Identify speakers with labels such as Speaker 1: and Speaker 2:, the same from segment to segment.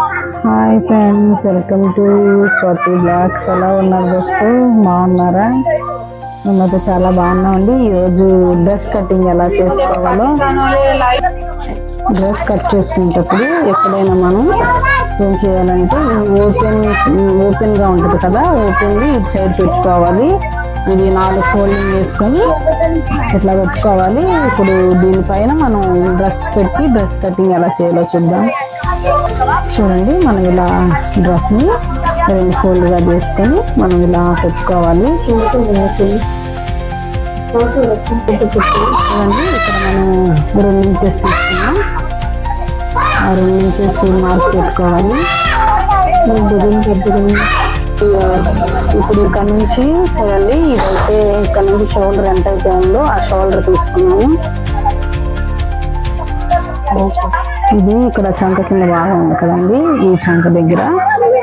Speaker 1: Hi friends, welcome to Swathi blogs. ఎలా ఉన్నారు దోస్తు? బాగున్నారా? మేమైతే చాలా బాగున్నామండి. ఈరోజు డ్రెస్ కటింగ్ ఎలా చేసుకోవాలో, డ్రెస్ కట్ చేసుకునేటప్పుడు ఎక్కడైనా మనం ఏం చేయాలంటే ఓపెన్ గా ఉంటుంది కదా, ఓపెన్ ఇటు సైడ్ పెట్టుకోవాలి. ఇది 4 ఫోల్డింగ్ వేసుకొని ఇట్లా పెట్టుకోవాలి. ఇప్పుడు దీనిపైన మనం డ్రెస్ పెట్టి డ్రెస్ కటింగ్ ఎలా చేయాలో చూద్దాం. చూడండి, మనం ఇలా డ్రెస్ ని 2 ఫోల్డ్గా చేసుకొని మనం ఇలా పెట్టుకోవాలి. చూడండి, ఇక్కడ మనం 2 ఇంచెస్ తీసుకున్నాం. ఆ 2 ఇంచెస్ మార్క్ పెట్టుకోవాలి. ఇప్పుడు ఇక్కడ నుంచి చూడండి, ఇదైతే ఇక్కడ నుంచి షోల్డర్ ఎంత అయితే ఉందో ఆ షోల్డర్ తీసుకున్నాము. ఇది ఇక్కడ చంక కింద బాగా ఉంది కదండి, ఈ చంక దగ్గర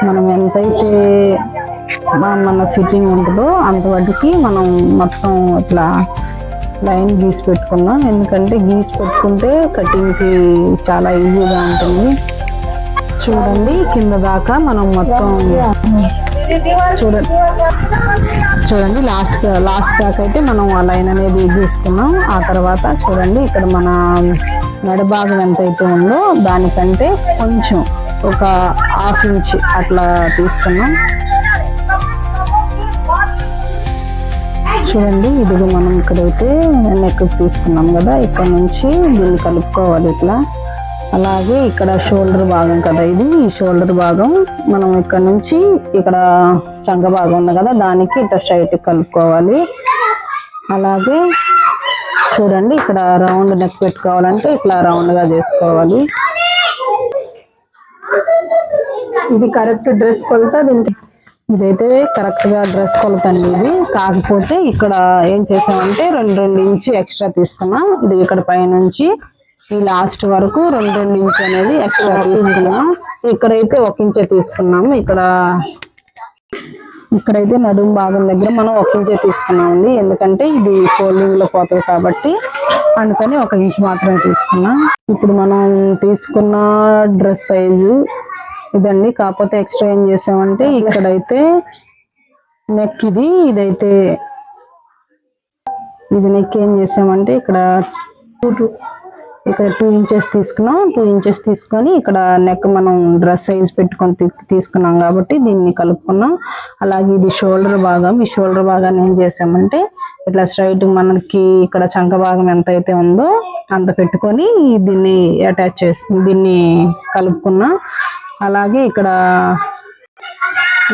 Speaker 1: మనం ఎంతైతే మన ఫిట్టింగ్ ఉంటుందో అంతవరకు మనం మొత్తం ఇట్లా లైన్ గీసి పెట్టుకున్నాం. ఎందుకంటే గీసి పెట్టుకుంటే కటింగ్కి చాలా ఈజీగా ఉంటుంది. చూడండి, కింద దాకా మనం మొత్తం చూడండి లాస్ట్ దాకా అయితే మనం ఆ లైన్ అనేది గీసుకున్నాం. ఆ తర్వాత చూడండి, ఇక్కడ మన మెడ భాగం ఎంతైతే ఉందో దానికంటే కొంచెం ఒక 1/2 ఇంచ్ అట్లా తీసుకున్నాం. చూడండి, ఇది మనం ఇక్కడైతే నెక్ తీసుకున్నాం కదా, ఇక్కడ నుంచి దీన్ని కలుపుకోవాలి ఇట్లా. అలాగే ఇక్కడ షోల్డర్ భాగం కదా ఇది, ఈ షోల్డర్ భాగం మనం ఇక్కడ నుంచి ఇక్కడ చంక భాగం ఉంది కదా, దానికి ఇట్లా స్ట్రైట్ కలుపుకోవాలి. అలాగే చూడండి, ఇక్కడ రౌండ్ నెక్ పెట్టుకోవాలంటే ఇట్లా రౌండ్ గా చేసుకోవాలి. ఇది కరెక్ట్ డ్రెస్ కొలత. ఇదైతే కరెక్ట్ గా డ్రెస్ కొలత అండి ఇది. కాకపోతే ఇక్కడ ఏం చేసామంటే 2 ఇంచు ఎక్స్ట్రా తీసుకున్నాం. ఇది ఇక్కడ పైనుంచి ఈ లాస్ట్ వరకు 2 ఇంచు అనేది ఎక్స్ట్రా తీసుకున్నాం. ఇక్కడైతే 1 ఇంచే తీసుకున్నాము. ఇక్కడైతే నడుము భాగం దగ్గర మనం 1 ఇంచే తీసుకున్నామండి. ఎందుకంటే ఇది ఫోల్డింగ్ లో పోతుంది కాబట్టి అందుకని 1 ఇంచు మాత్రమే తీసుకున్నాం. ఇప్పుడు మనం తీసుకున్న డ్రెస్ సైజు ఇదండి. కాకపోతే ఎక్స్ట్రా ఏం చేసామంటే ఇక్కడైతే నెక్ ఇదైతే ఇది నెక్ ఏం చేసామంటే ఇక్కడ 2 ఇంచెస్ తీసుకున్నాం. 2 ఇంచెస్ తీసుకొని ఇక్కడ నెక్ మనం డ్రెస్ సైజ్ పెట్టుకొని తీసుకున్నాం కాబట్టి దీన్ని కలుపుకున్నాం. అలాగే ఇది షోల్డర్ భాగం. ఈ షోల్డర్ భాగాన్ని ఏం చేసామంటే ఇట్లా స్ట్రైట్ మనకి ఇక్కడ చంక భాగం ఎంత అయితే ఉందో అంత పెట్టుకొని దీన్ని అటాచ్ దీన్ని కలుపుకున్నాం. అలాగే ఇక్కడ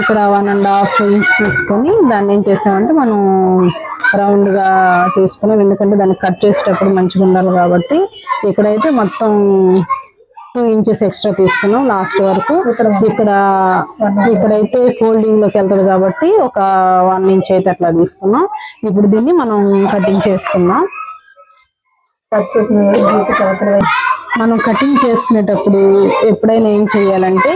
Speaker 1: 1.5 ఇంచ్ తీసుకొని దాన్ని ఏం చేసామంటే మనం రౌండ్ గా తీసుకున్నాం. ఎందుకంటే దాన్ని కట్ చేసేటప్పుడు మంచిగా ఉండాలి కాబట్టి ఇక్కడైతే మొత్తం 2 ఇంచెస్ ఎక్స్ట్రా తీసుకున్నాం లాస్ట్ వరకు. ఇక్కడైతే ఫోల్డింగ్ లోకి వెళ్తుంది కాబట్టి ఒక 1 ఇంచ్ అయితే అట్లా తీసుకున్నాం. ఇప్పుడు దీన్ని మనం కటింగ్ చేసుకున్నాం. మనం కటింగ్ చేసుకునేటప్పుడు ఎప్పుడైనా ఏం చేయాలంటే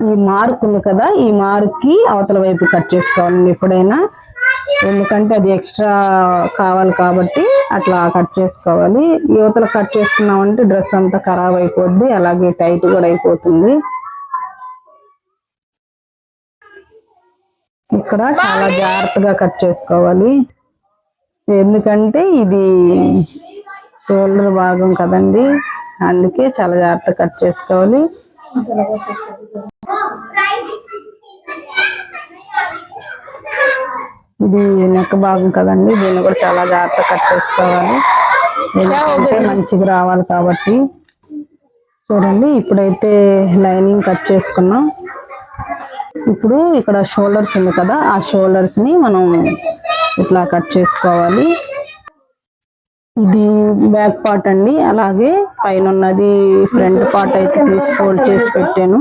Speaker 1: ఈ మార్క్ ఉంది కదా, ఈ మార్క్ కి అవతల వైపు కట్ చేసుకోవాలండి ఎప్పుడైనా. ఎందుకంటే అది ఎక్స్ట్రా కావాలి కాబట్టి అట్లా కట్ చేసుకోవాలి. యువతల కట్ చేసుకున్నామంటే డ్రెస్ అంతా ఖరాబ్ అయిపోద్ది, అలాగే టైట్ కూడా అయిపోతుంది. ఇక్కడ చాలా జాగ్రత్తగా కట్ చేసుకోవాలి. ఎందుకంటే ఇది షోల్డర్ భాగం కదండి, అందుకే చాలా జాగ్రత్తగా కట్ చేసుకోవాలి. ఇది నెక్ భాగం కదండి, దీన్ని కూడా చాలా జాగ్రత్తగా కట్ చేసుకోవాలి. ఎందుకంటే మంచిగా రావాలి కాబట్టి. చూడండి, ఇప్పుడైతే లైనింగ్ కట్ చేసుకున్నాం. ఇప్పుడు ఇక్కడ షోల్డర్స్ ఉంది కదా, ఆ షోల్డర్స్ ని మనం ఇట్లా కట్ చేసుకోవాలి. ఇది బ్యాక్ పార్ట్ అండి. అలాగే పైన ఉన్నది ఫ్రంట్ పార్ట్ అయితే తీసి ఫోల్డ్ చేసి పెట్టాను.